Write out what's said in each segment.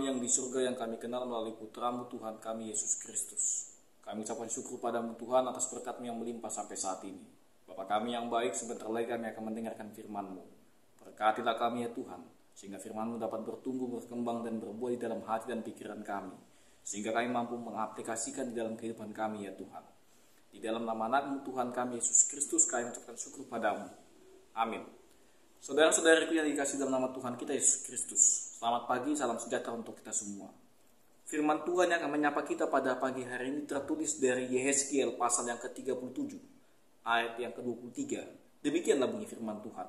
kami yang di surga yang kami kenal melalui putramu Tuhan kami Yesus Kristus. Kami ucapkan syukur padamu Tuhan atas berkat-Mu yang melimpah sampai saat ini. Bapa kami yang baik, sebentar lagi kami akan mendengarkan firman-Mu. Berkatilah kami ya Tuhan, sehingga firman-Mu dapat bertumbuh, berkembang, dan berbuah di dalam hati dan pikiran kami. Sehingga kami mampu mengaplikasikan di dalam kehidupan kami ya Tuhan. Di dalam nama anak-Mu Tuhan kami Yesus Kristus kami ucapkan syukur padamu. Amin. Saudara-saudariku yang dikasihi dalam nama Tuhan kita Yesus Kristus, selamat pagi, salam sejahtera untuk kita semua. Firman Tuhan yang akan menyapa kita pada pagi hari ini tertulis dari Yehezkiel pasal yang ke-37, ayat yang ke-23. Demikianlah bunyi firman Tuhan.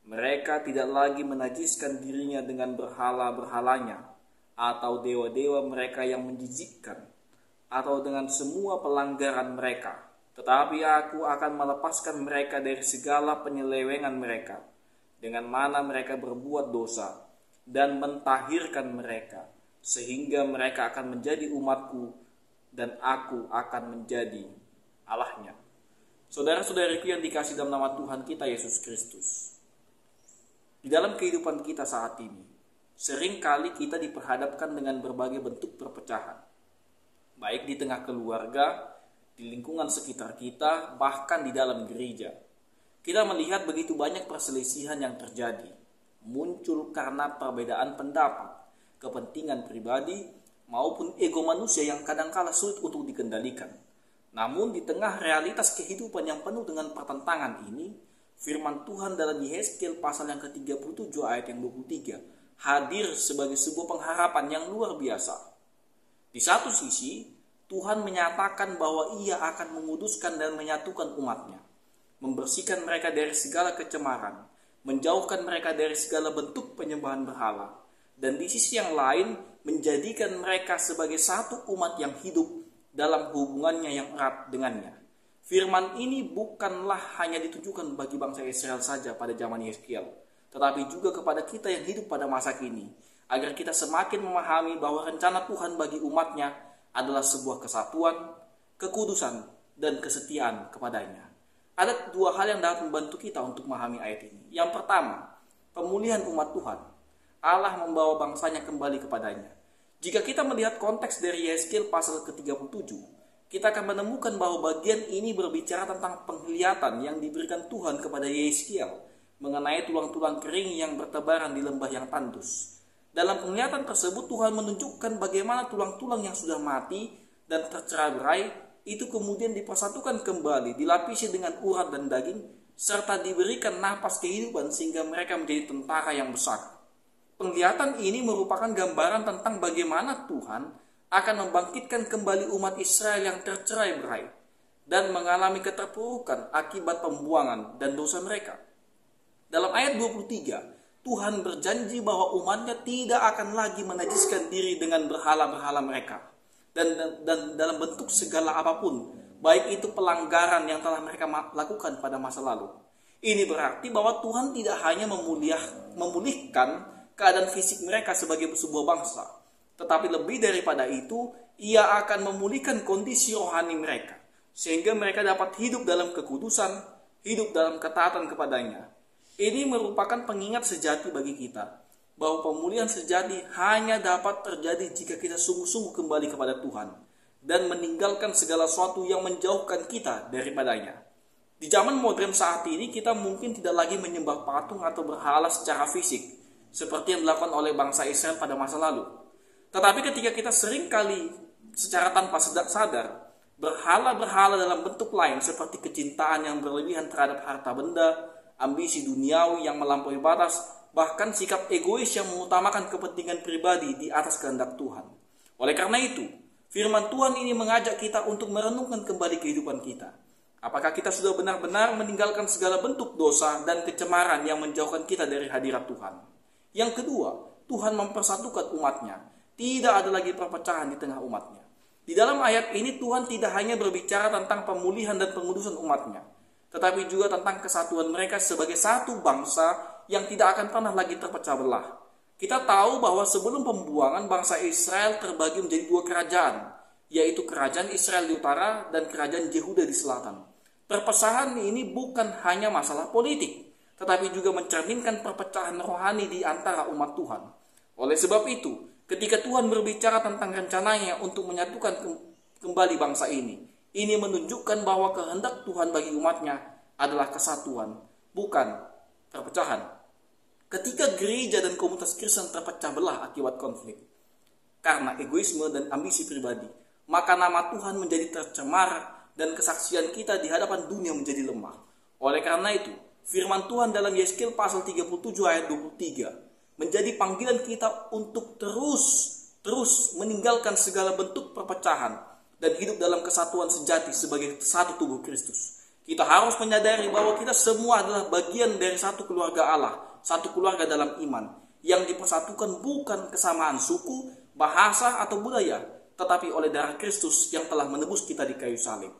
Mereka tidak lagi menajiskan dirinya dengan berhala-berhalanya, atau dewa-dewa mereka yang menjijikkan, atau dengan semua pelanggaran mereka. Tetapi aku akan melepaskan mereka dari segala penyelewengan mereka, dengan mana mereka berbuat dosa, dan mentahirkan mereka, sehingga mereka akan menjadi umatku, dan aku akan menjadi Allahnya. Saudara-saudariku yang dikasihi dalam nama Tuhan kita Yesus Kristus, di dalam kehidupan kita saat ini, seringkali kita diperhadapkan dengan berbagai bentuk perpecahan, baik di tengah keluarga, di lingkungan sekitar kita, bahkan di dalam gereja. Kita melihat begitu banyak perselisihan yang terjadi, muncul karena perbedaan pendapat, kepentingan pribadi, maupun ego manusia yang kadangkala sulit untuk dikendalikan. Namun di tengah realitas kehidupan yang penuh dengan pertentangan ini, firman Tuhan dalam Yehezkiel pasal yang ke-37 ayat yang 23 hadir sebagai sebuah pengharapan yang luar biasa. Di satu sisi, Tuhan menyatakan bahwa Ia akan menguduskan dan menyatukan umatnya, membersihkan mereka dari segala kecemaran, menjauhkan mereka dari segala bentuk penyembahan berhala, dan di sisi yang lain menjadikan mereka sebagai satu umat yang hidup dalam hubungannya yang erat dengannya. Firman ini bukanlah hanya ditujukan bagi bangsa Israel saja pada zaman Yehezkiel, tetapi juga kepada kita yang hidup pada masa kini, agar kita semakin memahami bahwa rencana Tuhan bagi umatnya adalah sebuah kesatuan, kekudusan, dan kesetiaan kepadanya. Ada dua hal yang dapat membantu kita untuk memahami ayat ini. Yang pertama, pemulihan umat Tuhan. Allah membawa bangsanya kembali kepadanya. Jika kita melihat konteks dari Yehezkiel pasal ke-37, kita akan menemukan bahwa bagian ini berbicara tentang penglihatan yang diberikan Tuhan kepada Yehezkiel mengenai tulang-tulang kering yang bertebaran di lembah yang tandus. Dalam penglihatan tersebut Tuhan menunjukkan bagaimana tulang-tulang yang sudah mati dan tercerai-berai itu kemudian dipersatukan kembali, dilapisi dengan urat dan daging, serta diberikan napas kehidupan sehingga mereka menjadi tentara yang besar. Penglihatan ini merupakan gambaran tentang bagaimana Tuhan akan membangkitkan kembali umat Israel yang tercerai-berai dan mengalami keterpurukan akibat pembuangan dan dosa mereka. Dalam ayat 23, Tuhan berjanji bahwa umatnya tidak akan lagi menajiskan diri dengan berhala-berhala mereka. Dan dalam bentuk segala apapun, baik itu pelanggaran yang telah mereka lakukan pada masa lalu. Ini berarti bahwa Tuhan tidak hanya memulihkan keadaan fisik mereka sebagai sebuah bangsa, tetapi lebih daripada itu, Ia akan memulihkan kondisi rohani mereka, sehingga mereka dapat hidup dalam kekudusan, hidup dalam ketaatan kepadanya. Ini merupakan pengingat sejati bagi kita, bahwa pemulihan sejati hanya dapat terjadi jika kita sungguh-sungguh kembali kepada Tuhan, dan meninggalkan segala sesuatu yang menjauhkan kita daripadanya. Di zaman modern saat ini, kita mungkin tidak lagi menyembah patung atau berhala secara fisik, seperti yang dilakukan oleh bangsa Israel pada masa lalu. Tetapi ketika kita seringkali secara tanpa sadar, berhala-berhala dalam bentuk lain seperti kecintaan yang berlebihan terhadap harta benda, ambisi duniawi yang melampaui batas, bahkan sikap egois yang mengutamakan kepentingan pribadi di atas kehendak Tuhan. Oleh karena itu, firman Tuhan ini mengajak kita untuk merenungkan kembali kehidupan kita. Apakah kita sudah benar-benar meninggalkan segala bentuk dosa dan kecemaran yang menjauhkan kita dari hadirat Tuhan? Yang kedua, Tuhan mempersatukan umatnya. Tidak ada lagi perpecahan di tengah umatnya. Di dalam ayat ini Tuhan tidak hanya berbicara tentang pemulihan dan pengudusan umatnya, tetapi juga tentang kesatuan mereka sebagai satu bangsa yang tidak akan pernah lagi terpecah belah. Kita tahu bahwa sebelum pembuangan bangsa Israel terbagi menjadi dua kerajaan, yaitu kerajaan Israel di utara dan kerajaan Yehuda di selatan. Perpecahan ini bukan hanya masalah politik, tetapi juga mencerminkan perpecahan rohani di antara umat Tuhan. Oleh sebab itu, ketika Tuhan berbicara tentang rencananya untuk menyatukan kembali bangsa ini menunjukkan bahwa kehendak Tuhan bagi umatnya adalah kesatuan, bukan perpecahan. Ketika gereja dan komunitas Kristen terpecah belah akibat konflik karena egoisme dan ambisi pribadi, maka nama Tuhan menjadi tercemar dan kesaksian kita di hadapan dunia menjadi lemah. Oleh karena itu, firman Tuhan dalam Yeskel pasal 37 ayat 23 menjadi panggilan kita untuk terus meninggalkan segala bentuk perpecahan dan hidup dalam kesatuan sejati sebagai satu tubuh Kristus. Kita harus menyadari bahwa kita semua adalah bagian dari satu keluarga Allah, satu keluarga dalam iman, yang dipersatukan bukan kesamaan suku, bahasa, atau budaya, tetapi oleh darah Kristus yang telah menebus kita di kayu salib.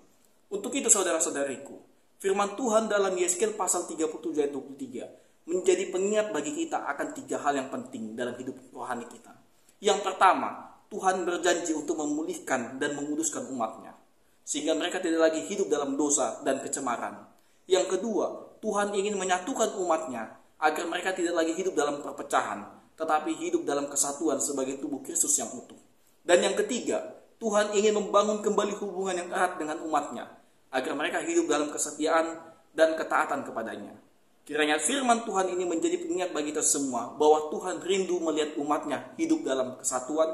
Untuk itu saudara-saudariku, firman Tuhan dalam Yeskel pasal 37 ayat 23 menjadi pengingat bagi kita akan 3 hal yang penting dalam hidup rohani kita. Yang pertama, Tuhan berjanji untuk memulihkan dan menguduskan umatnya, sehingga mereka tidak lagi hidup dalam dosa dan kecemaran. Yang kedua, Tuhan ingin menyatukan umatnya agar mereka tidak lagi hidup dalam perpecahan, tetapi hidup dalam kesatuan sebagai tubuh Kristus yang utuh. Dan yang ketiga, Tuhan ingin membangun kembali hubungan yang erat dengan umatnya, agar mereka hidup dalam kesetiaan dan ketaatan kepadanya. Kiranya firman Tuhan ini menjadi pengingat bagi kita semua bahwa Tuhan rindu melihat umatnya hidup dalam kesatuan,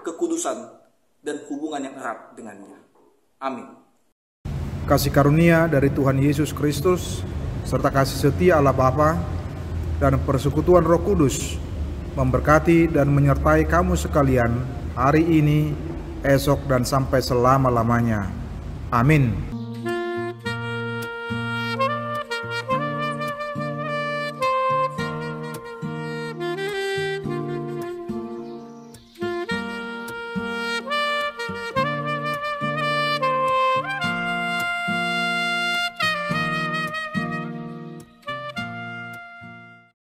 kekudusan, dan hubungan yang erat dengannya. Amin. Kasih karunia dari Tuhan Yesus Kristus, serta kasih setia Allah Bapa, dan persekutuan Roh Kudus, memberkati dan menyertai kamu sekalian hari ini, esok, dan sampai selama-lamanya. Amin.